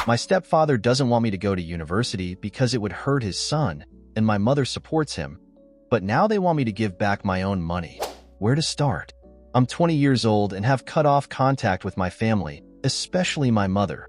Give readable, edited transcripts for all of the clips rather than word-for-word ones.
My stepfather doesn't want me to go to university because it would hurt his son, and my mother supports him. But now they want me to give back my own money. Where to start? I'm 20 years old and have cut off contact with my family, especially my mother.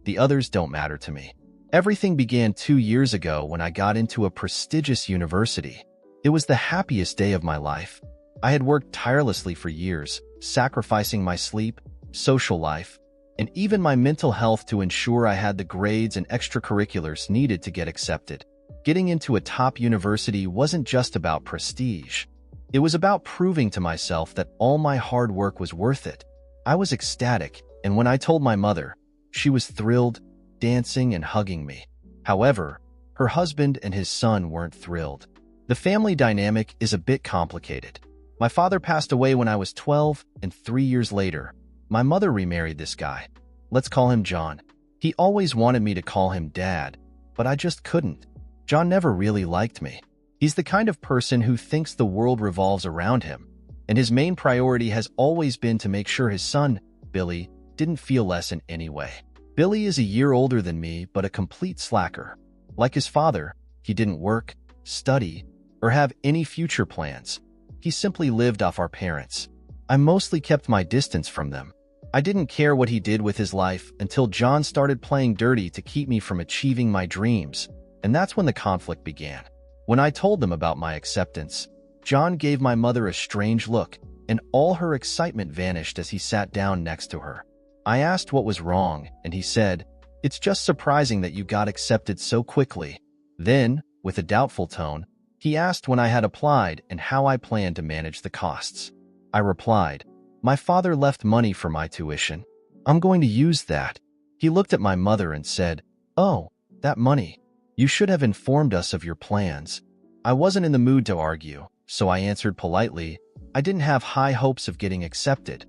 The others don't matter to me. Everything began 2 years ago when I got into a prestigious university. It was the happiest day of my life. I had worked tirelessly for years, sacrificing my sleep, social life, and even my mental health to ensure I had the grades and extracurriculars needed to get accepted. Getting into a top university wasn't just about prestige. It was about proving to myself that all my hard work was worth it. I was ecstatic, and when I told my mother, she was thrilled, dancing and hugging me. However, her husband and his son weren't thrilled. The family dynamic is a bit complicated. My father passed away when I was 12, and 3 years later, my mother remarried this guy. Let's call him John. He always wanted me to call him Dad, but I just couldn't. John never really liked me. He's the kind of person who thinks the world revolves around him, and his main priority has always been to make sure his son, Billy, didn't feel less in any way. Billy is a year older than me, but a complete slacker. Like his father, he didn't work, study, or have any future plans. He simply lived off our parents. I mostly kept my distance from them. I didn't care what he did with his life until John started playing dirty to keep me from achieving my dreams, and that's when the conflict began. When I told them about my acceptance, John gave my mother a strange look, and all her excitement vanished as he sat down next to her. I asked what was wrong, and he said, "It's just surprising that you got accepted so quickly." Then, with a doubtful tone, he asked when I had applied and how I planned to manage the costs. I replied, "My father left money for my tuition. I'm going to use that." He looked at my mother and said, "Oh, that money. You should have informed us of your plans." I wasn't in the mood to argue, so I answered politely, I didn't have high hopes of getting accepted.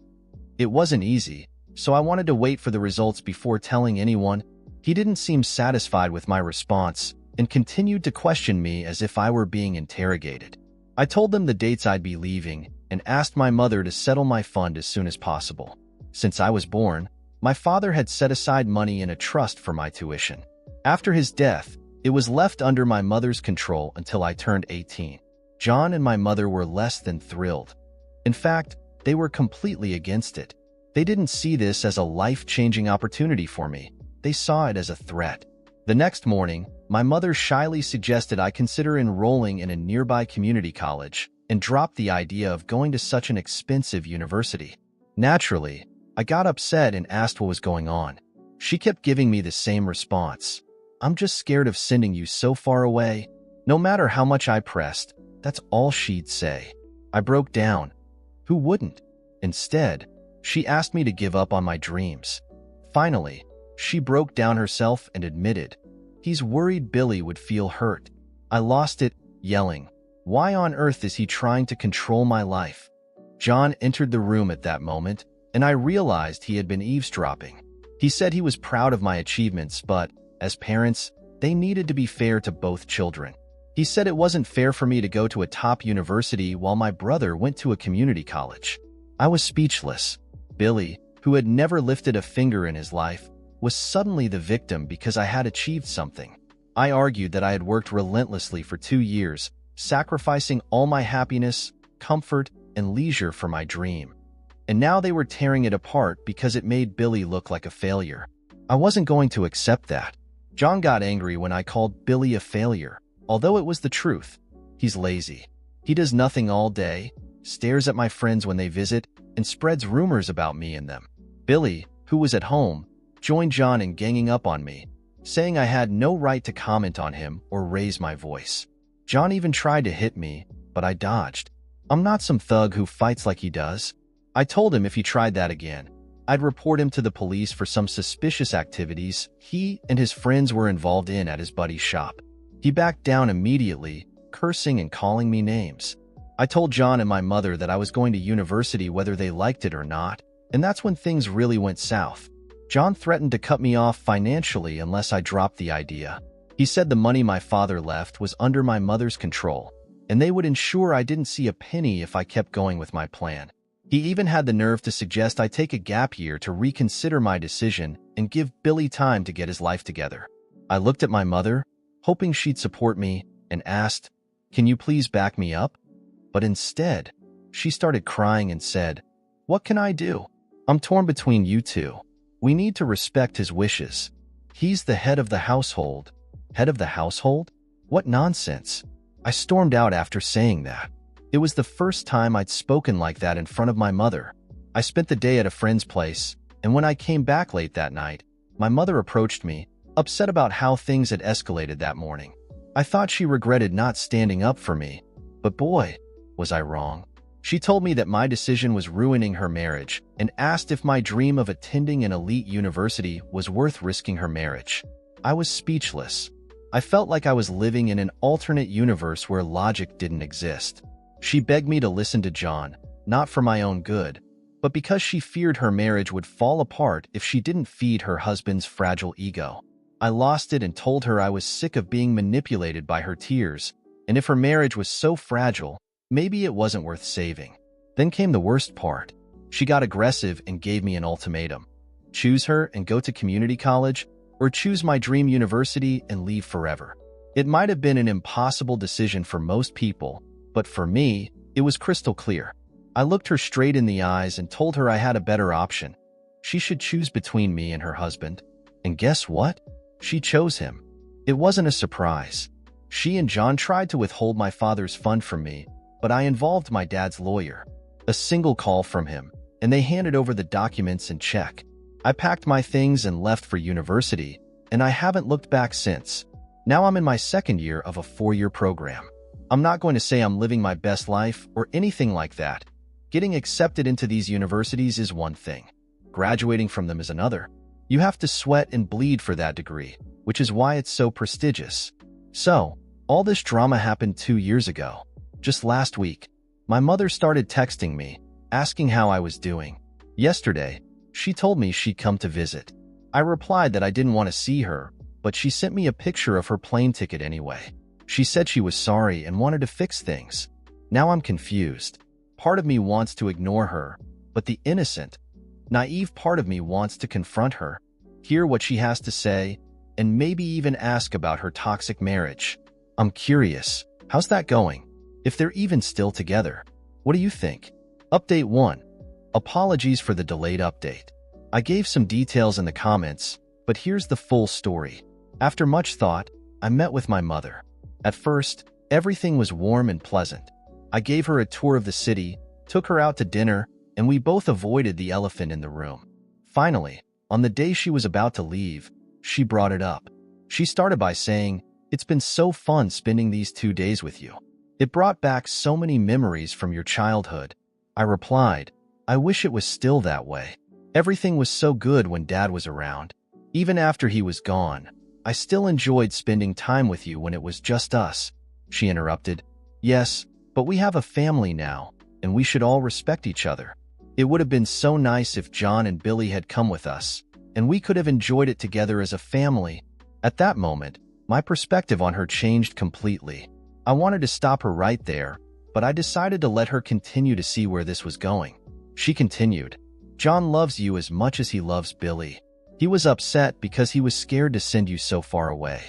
It wasn't easy, so I wanted to wait for the results before telling anyone. He didn't seem satisfied with my response and continued to question me as if I were being interrogated. I told them the dates I'd be leaving and asked my mother to settle my fund as soon as possible. Since I was born, my father had set aside money in a trust for my tuition. After his death, it was left under my mother's control until I turned 18. John and my mother were less than thrilled. In fact, they were completely against it. They didn't see this as a life-changing opportunity for me. They saw it as a threat. The next morning, my mother shyly suggested I consider enrolling in a nearby community college and dropped the idea of going to such an expensive university. Naturally, I got upset and asked what was going on. She kept giving me the same response. "I'm just scared of sending you so far away." No matter how much I pressed, that's all she'd say. I broke down. Who wouldn't? Instead, she asked me to give up on my dreams. Finally, she broke down herself and admitted, "He's worried Billy would feel hurt." I lost it, yelling, "Why on earth is he trying to control my life?" John entered the room at that moment, and I realized he had been eavesdropping. He said he was proud of my achievements, but, as parents, they needed to be fair to both children. He said it wasn't fair for me to go to a top university while my brother went to a community college. I was speechless. Billy, who had never lifted a finger in his life, was suddenly the victim because I had achieved something. I argued that I had worked relentlessly for 2 years, sacrificing all my happiness, comfort, and leisure for my dream. And now they were tearing it apart because it made Billy look like a failure. I wasn't going to accept that. John got angry when I called Billy a failure, although it was the truth. He's lazy. He does nothing all day, stares at my friends when they visit, and spreads rumors about me and them. Billy, who was at home, joined John in ganging up on me, saying I had no right to comment on him or raise my voice. John even tried to hit me, but I dodged. I'm not some thug who fights like he does. I told him if he tried that again, I'd report him to the police for some suspicious activities he and his friends were involved in at his buddy's shop. He backed down immediately, cursing and calling me names. I told John and my mother that I was going to university whether they liked it or not, and that's when things really went south. John threatened to cut me off financially unless I dropped the idea. He said the money my father left was under my mother's control, and they would ensure I didn't see a penny if I kept going with my plan. He even had the nerve to suggest I take a gap year to reconsider my decision and give Billy time to get his life together. I looked at my mother, hoping she'd support me, and asked, "Can you please back me up?" But instead, she started crying and said, "What can I do? I'm torn between you two. We need to respect his wishes. He's the head of the household." Head of the household? What nonsense. I stormed out after saying that. It was the first time I'd spoken like that in front of my mother. I spent the day at a friend's place, and when I came back late that night, my mother approached me, upset about how things had escalated that morning. I thought she regretted not standing up for me, but boy, was I wrong. She told me that my decision was ruining her marriage and asked if my dream of attending an elite university was worth risking her marriage. I was speechless. I felt like I was living in an alternate universe where logic didn't exist. She begged me to listen to John, not for my own good, but because she feared her marriage would fall apart if she didn't feed her husband's fragile ego. I lost it and told her I was sick of being manipulated by her tears, and if her marriage was so fragile, maybe it wasn't worth saving. Then came the worst part. She got aggressive and gave me an ultimatum. Choose her and go to community college, or choose my dream university and leave forever. It might have been an impossible decision for most people, but for me, it was crystal clear. I looked her straight in the eyes and told her I had a better option. She should choose between me and her husband. And guess what? She chose him. It wasn't a surprise. She and John tried to withhold my father's fund from me, but I involved my dad's lawyer. A single call from him, and they handed over the documents and check. I packed my things and left for university, and I haven't looked back since. Now I'm in my second year of a 4-year program. I'm not going to say I'm living my best life or anything like that. Getting accepted into these universities is one thing. Graduating from them is another. You have to sweat and bleed for that degree, which is why it's so prestigious. So, all this drama happened 2 years ago. Just last week, my mother started texting me, asking how I was doing. Yesterday, she told me she'd come to visit. I replied that I didn't want to see her, but she sent me a picture of her plane ticket anyway. She said she was sorry and wanted to fix things. Now I'm confused. Part of me wants to ignore her, but the innocent, naive part of me wants to confront her, hear what she has to say, and maybe even ask about her toxic marriage. I'm curious. How's that going? If they're even still together. What do you think? Update 1. Apologies for the delayed update. I gave some details in the comments, but here's the full story. After much thought, I met with my mother. At first, everything was warm and pleasant. I gave her a tour of the city, took her out to dinner, and we both avoided the elephant in the room. Finally, on the day she was about to leave, she brought it up. She started by saying, "It's been so fun spending these 2 days with you. It brought back so many memories from your childhood." I replied, "I wish it was still that way. Everything was so good when Dad was around. Even after he was gone, I still enjoyed spending time with you when it was just us." She interrupted, "Yes, but we have a family now, and we should all respect each other. It would have been so nice if John and Billy had come with us, and we could have enjoyed it together as a family." At that moment, my perspective on her changed completely. I wanted to stop her right there, but I decided to let her continue to see where this was going. She continued, "John loves you as much as he loves Billy. He was upset because he was scared to send you so far away.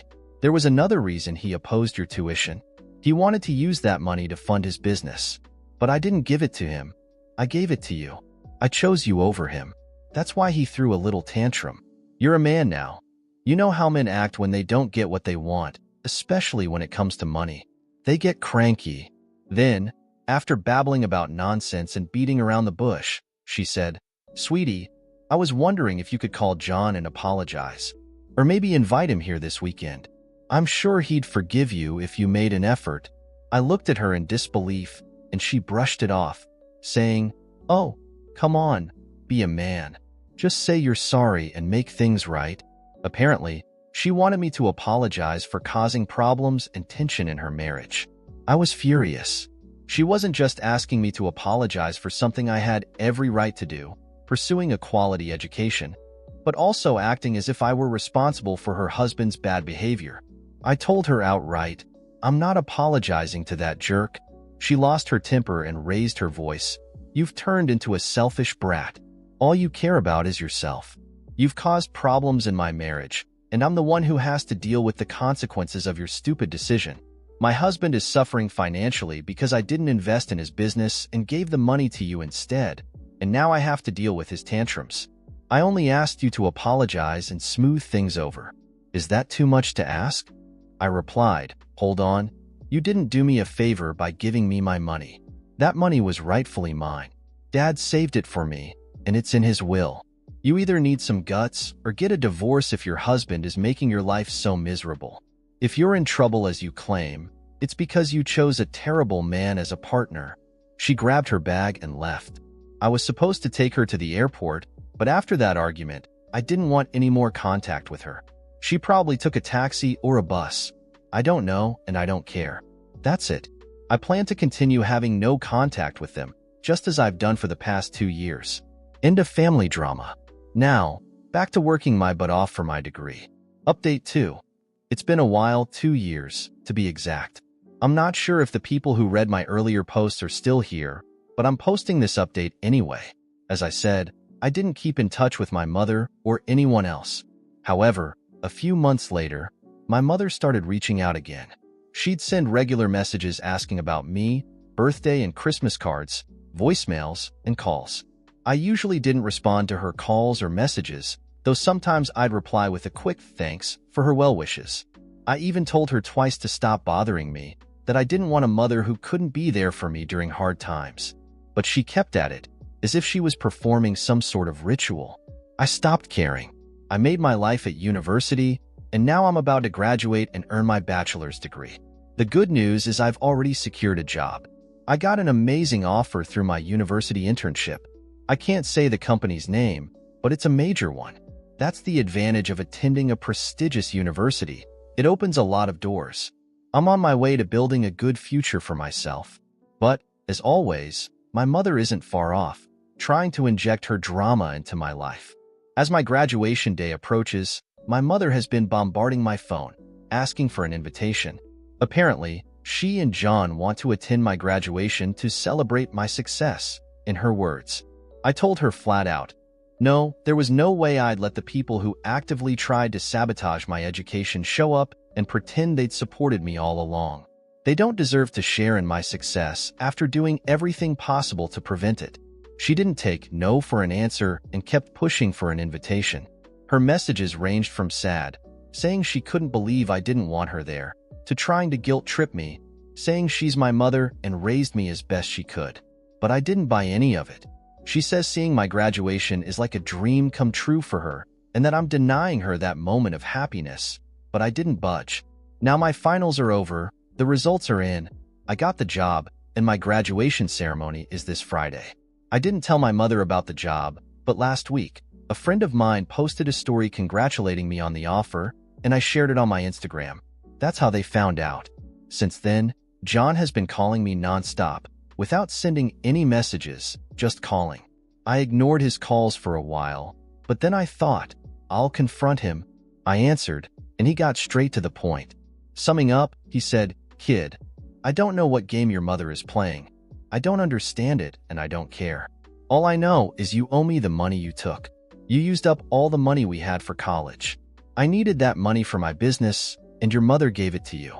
There was another reason he opposed your tuition. He wanted to use that money to fund his business. But I didn't give it to him. I gave it to you. I chose you over him. That's why he threw a little tantrum. You're a man now. You know how men act when they don't get what they want, especially when it comes to money. They get cranky." Then, after babbling about nonsense and beating around the bush, she said, "Sweetie, I was wondering if you could call John and apologize. Or maybe invite him here this weekend. I'm sure he'd forgive you if you made an effort." I looked at her in disbelief, and she brushed it off, saying, "Oh, come on, be a man. Just say you're sorry and make things right." Apparently, she wanted me to apologize for causing problems and tension in her marriage. I was furious. She wasn't just asking me to apologize for something I had every right to do, pursuing a quality education, but also acting as if I were responsible for her husband's bad behavior. I told her outright, "I'm not apologizing to that jerk." She lost her temper and raised her voice, You've turned into a selfish brat. All you care about is yourself. You've caused problems in my marriage, and I'm the one who has to deal with the consequences of your stupid decision. My husband is suffering financially because I didn't invest in his business and gave the money to you instead, and now I have to deal with his tantrums. I only asked you to apologize and smooth things over. Is that too much to ask? I replied, hold on. You didn't do me a favor by giving me my money. That money was rightfully mine. Dad saved it for me, and it's in his will. You either need some guts or get a divorce if your husband is making your life so miserable. If you're in trouble as you claim, it's because you chose a terrible man as a partner. She grabbed her bag and left. I was supposed to take her to the airport, but after that argument, I didn't want any more contact with her. She probably took a taxi or a bus. I don't know, and I don't care. That's it. I plan to continue having no contact with them, just as I've done for the past 2 years. End of family drama. Now, back to working my butt off for my degree. Update 2. It's been a while, 2 years, to be exact. I'm not sure if the people who read my earlier posts are still here, but I'm posting this update anyway. As I said, I didn't keep in touch with my mother or anyone else. However, a few months later, my mother started reaching out again. She'd send regular messages asking about me, birthday and Christmas cards, voicemails, and calls. I usually didn't respond to her calls or messages, though sometimes I'd reply with a quick thanks for her well wishes. I even told her twice to stop bothering me, that I didn't want a mother who couldn't be there for me during hard times. But she kept at it, as if she was performing some sort of ritual. I stopped caring. I made my life at university, and now I'm about to graduate and earn my bachelor's degree. The good news is I've already secured a job. I got an amazing offer through my university internship. I can't say the company's name, but it's a major one. That's the advantage of attending a prestigious university. It opens a lot of doors. I'm on my way to building a good future for myself. But, as always, my mother isn't far off, trying to inject her drama into my life. As my graduation day approaches, my mother has been bombarding my phone, asking for an invitation. Apparently, she and John want to attend my graduation to celebrate my success, in her words. I told her flat out, no, there was no way I'd let the people who actively tried to sabotage my education show up and pretend they'd supported me all along. They don't deserve to share in my success after doing everything possible to prevent it. She didn't take no for an answer and kept pushing for an invitation. Her messages ranged from sad, saying she couldn't believe I didn't want her there, to trying to guilt-trip me, saying she's my mother and raised me as best she could. But I didn't buy any of it. She says seeing my graduation is like a dream come true for her, and that I'm denying her that moment of happiness. But I didn't budge. Now my finals are over, the results are in, I got the job, and my graduation ceremony is this Friday. I didn't tell my mother about the job, but last week, a friend of mine posted a story congratulating me on the offer, and I shared it on my Instagram. That's how they found out. Since then, John has been calling me nonstop, without sending any messages, just calling. I ignored his calls for a while, but then I thought, I'll confront him. I answered, and he got straight to the point. Summing up, he said, "Kid, I don't know what game your mother is playing. I don't understand it, and I don't care. All I know is you owe me the money you took. You used up all the money we had for college. I needed that money for my business, and your mother gave it to you.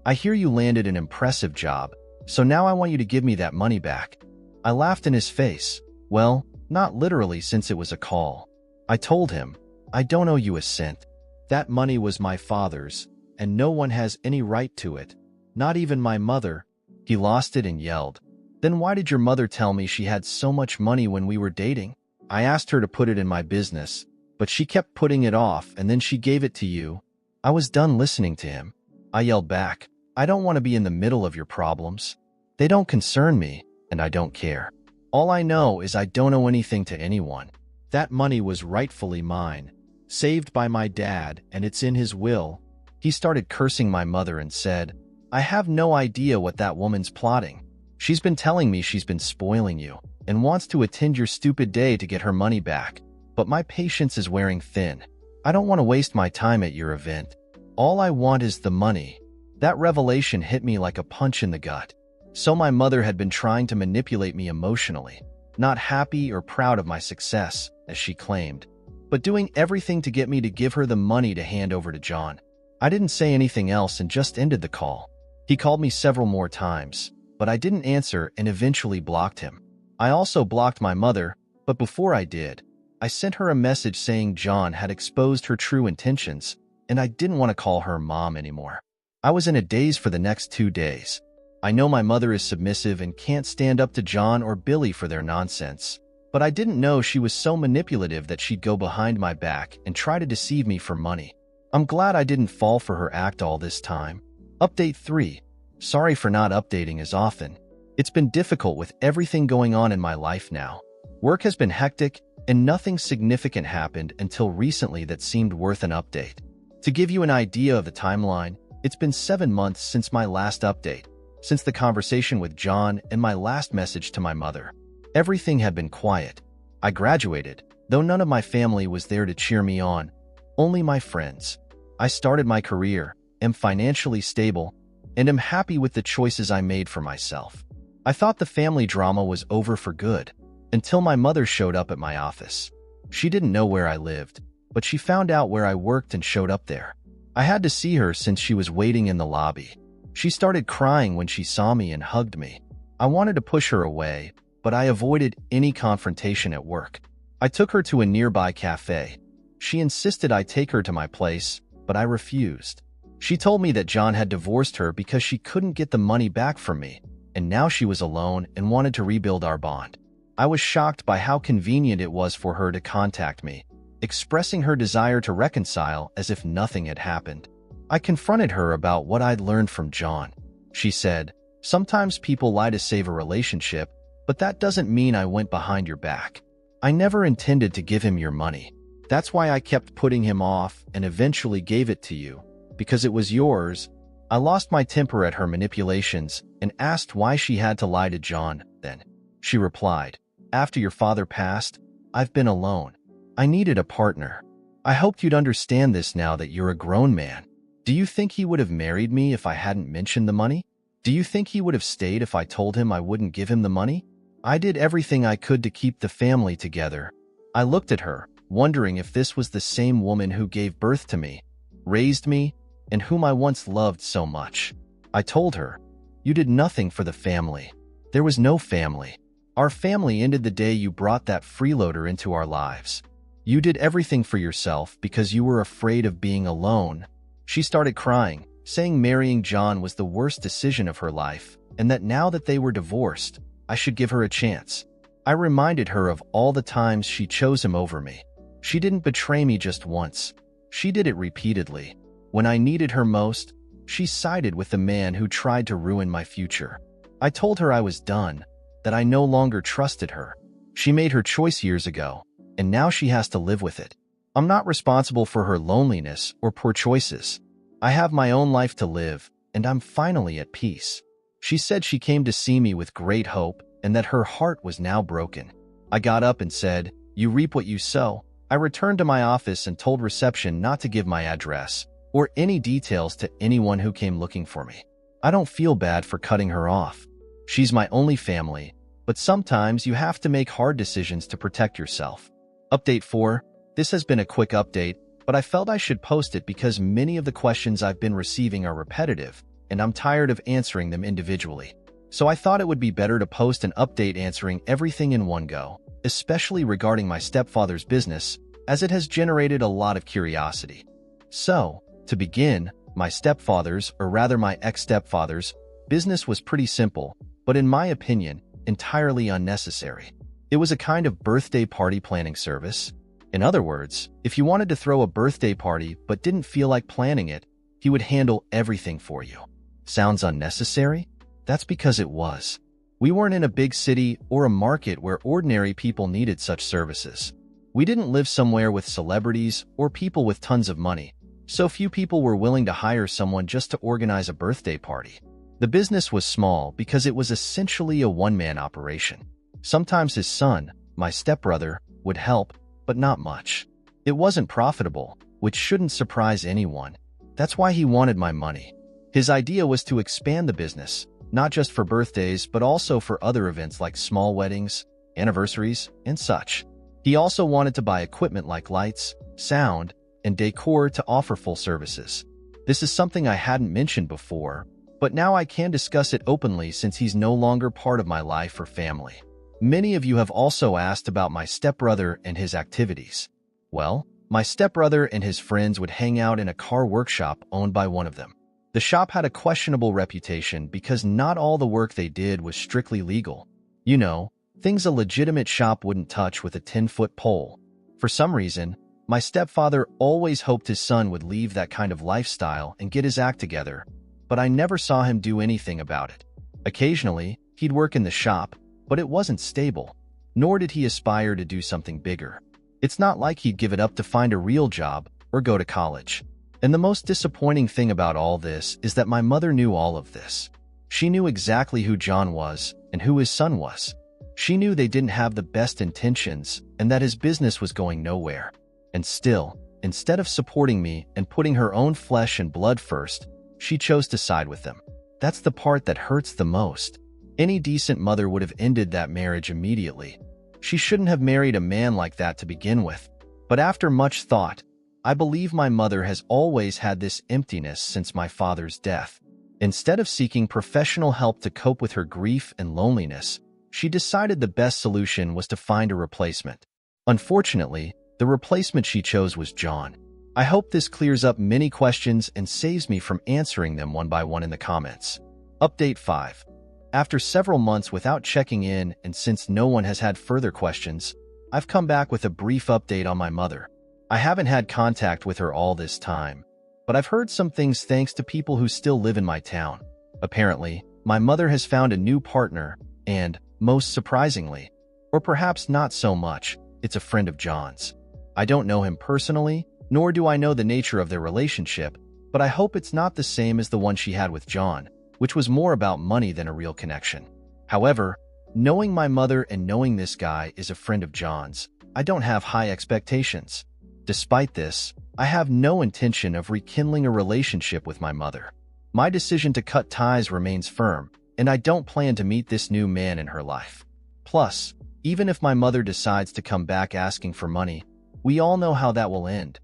I hear you landed an impressive job, so now I want you to give me that money back." I laughed in his face. Well, not literally since it was a call. I told him, I don't owe you a cent. That money was my father's, and no one has any right to it, not even my mother. He lost it and yelled, "Then why did your mother tell me she had so much money when we were dating? I asked her to put it in my business, but she kept putting it off and then she gave it to you." I was done listening to him. I yelled back, "I don't want to be in the middle of your problems. They don't concern me, and I don't care. All I know is I don't owe anything to anyone. That money was rightfully mine, saved by my dad, and it's in his will." He started cursing my mother and said, "I have no idea what that woman's plotting. She's been telling me she's been spoiling you and wants to attend your stupid day to get her money back. But my patience is wearing thin. I don't want to waste my time at your event. All I want is the money." That revelation hit me like a punch in the gut. So my mother had been trying to manipulate me emotionally. not happy or proud of my success, as she claimed, but doing everything to get me to give her the money to hand over to John. I didn't say anything else and just ended the call. He called me several more times, but I didn't answer and eventually blocked him. I also blocked my mother, but before I did, I sent her a message saying John had exposed her true intentions, and I didn't want to call her mom anymore. I was in a daze for the next 2 days. I know my mother is submissive and can't stand up to John or Billy for their nonsense, but I didn't know she was so manipulative that she'd go behind my back and try to deceive me for money. I'm glad I didn't fall for her act all this time. Update 3. Sorry for not updating as often. It's been difficult with everything going on in my life now. Work has been hectic, and nothing significant happened until recently that seemed worth an update. To give you an idea of the timeline, it's been 7 months since my last update, since the conversation with John and my last message to my mother. Everything had been quiet. I graduated, though none of my family was there to cheer me on, only my friends. I started my career, am financially stable, and am happy with the choices I made for myself. I thought the family drama was over for good, until my mother showed up at my office. She didn't know where I lived, but she found out where I worked and showed up there. I had to see her since she was waiting in the lobby. She started crying when she saw me and hugged me. I wanted to push her away, but I avoided any confrontation at work. I took her to a nearby cafe. She insisted I take her to my place, but I refused. She told me that John had divorced her because she couldn't get the money back from me, and now she was alone and wanted to rebuild our bond. I was shocked by how convenient it was for her to contact me, expressing her desire to reconcile as if nothing had happened. I confronted her about what I'd learned from John. She said, "Sometimes people lie to save a relationship, but that doesn't mean I went behind your back. I never intended to give him your money. That's why I kept putting him off and eventually gave it to you, because it was yours." I lost my temper at her manipulations and asked why she had to lie to John then. She replied, "After your father passed, I've been alone. I needed a partner. I hoped you'd understand this now that you're a grown man. Do you think he would have married me if I hadn't mentioned the money? Do you think he would have stayed if I told him I wouldn't give him the money? I did everything I could to keep the family together." I looked at her, wondering if this was the same woman who gave birth to me, raised me, and whom I once loved so much. I told her, "You did nothing for the family. There was no family. Our family ended the day you brought that freeloader into our lives. You did everything for yourself because you were afraid of being alone." She started crying, saying marrying John was the worst decision of her life, and that now that they were divorced, I should give her a chance. I reminded her of all the times she chose him over me. She didn't betray me just once. She did it repeatedly. When I needed her most, she sided with the man who tried to ruin my future. I told her I was done, that I no longer trusted her. She made her choice years ago, and now she has to live with it. I'm not responsible for her loneliness or poor choices. I have my own life to live, and I'm finally at peace. She said she came to see me with great hope and that her heart was now broken. I got up and said, "You reap what you sow." I returned to my office and told reception not to give my address or any details to anyone who came looking for me. I don't feel bad for cutting her off. She's my only family, but sometimes you have to make hard decisions to protect yourself. Update 4. This has been a quick update, but I felt I should post it because many of the questions I've been receiving are repetitive, and I'm tired of answering them individually. So I thought it would be better to post an update answering everything in one go, especially regarding my stepfather's business, as it has generated a lot of curiosity. So, to begin, my stepfather's, or rather my ex-stepfather's, business was pretty simple, but in my opinion, entirely unnecessary. It was a kind of birthday party planning service. In other words, if you wanted to throw a birthday party but didn't feel like planning it, he would handle everything for you. Sounds unnecessary? That's because it was. We weren't in a big city or a market where ordinary people needed such services. We didn't live somewhere with celebrities or people with tons of money, so few people were willing to hire someone just to organize a birthday party. The business was small because it was essentially a one-man operation. Sometimes his son, my stepbrother, would help, but not much. It wasn't profitable, which shouldn't surprise anyone. That's why he wanted my money. His idea was to expand the business, not just for birthdays but also for other events like small weddings, anniversaries, and such. He also wanted to buy equipment like lights, sound, and decor to offer full services. This is something I hadn't mentioned before, but now I can discuss it openly since he's no longer part of my life or family. Many of you have also asked about my stepbrother and his activities. Well, my stepbrother and his friends would hang out in a car workshop owned by one of them. The shop had a questionable reputation because not all the work they did was strictly legal. You know, things a legitimate shop wouldn't touch with a 10-foot pole. For some reason, my stepfather always hoped his son would leave that kind of lifestyle and get his act together, but I never saw him do anything about it. Occasionally, he'd work in the shop, but it wasn't stable, nor did he aspire to do something bigger. It's not like he'd give it up to find a real job or go to college. And the most disappointing thing about all this is that my mother knew all of this. She knew exactly who John was and who his son was. She knew they didn't have the best intentions and that his business was going nowhere. And still, instead of supporting me and putting her own flesh and blood first, she chose to side with them. That's the part that hurts the most. Any decent mother would have ended that marriage immediately. She shouldn't have married a man like that to begin with. But after much thought, I believe my mother has always had this emptiness since my father's death. Instead of seeking professional help to cope with her grief and loneliness, she decided the best solution was to find a replacement. Unfortunately, the replacement she chose was John. I hope this clears up many questions and saves me from answering them one by one in the comments. Update 5. After several months without checking in and since no one has had further questions, I've come back with a brief update on my mother. I haven't had contact with her all this time, but I've heard some things thanks to people who still live in my town. Apparently, my mother has found a new partner and, most surprisingly, or perhaps not so much, it's a friend of John's. I don't know him personally, nor do I know the nature of their relationship, but I hope it's not the same as the one she had with John, which was more about money than a real connection. However, knowing my mother and knowing this guy is a friend of John's, I don't have high expectations. Despite this, I have no intention of rekindling a relationship with my mother. My decision to cut ties remains firm, and I don't plan to meet this new man in her life. Plus, even if my mother decides to come back asking for money, we all know how that will end.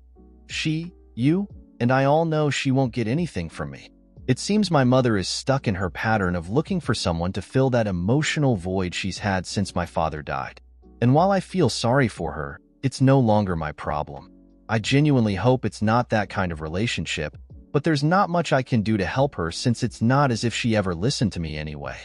She, you, and I all know she won't get anything from me. It seems my mother is stuck in her pattern of looking for someone to fill that emotional void she's had since my father died. And while I feel sorry for her, it's no longer my problem. I genuinely hope it's not that kind of relationship, but there's not much I can do to help her since it's not as if she ever listened to me anyway.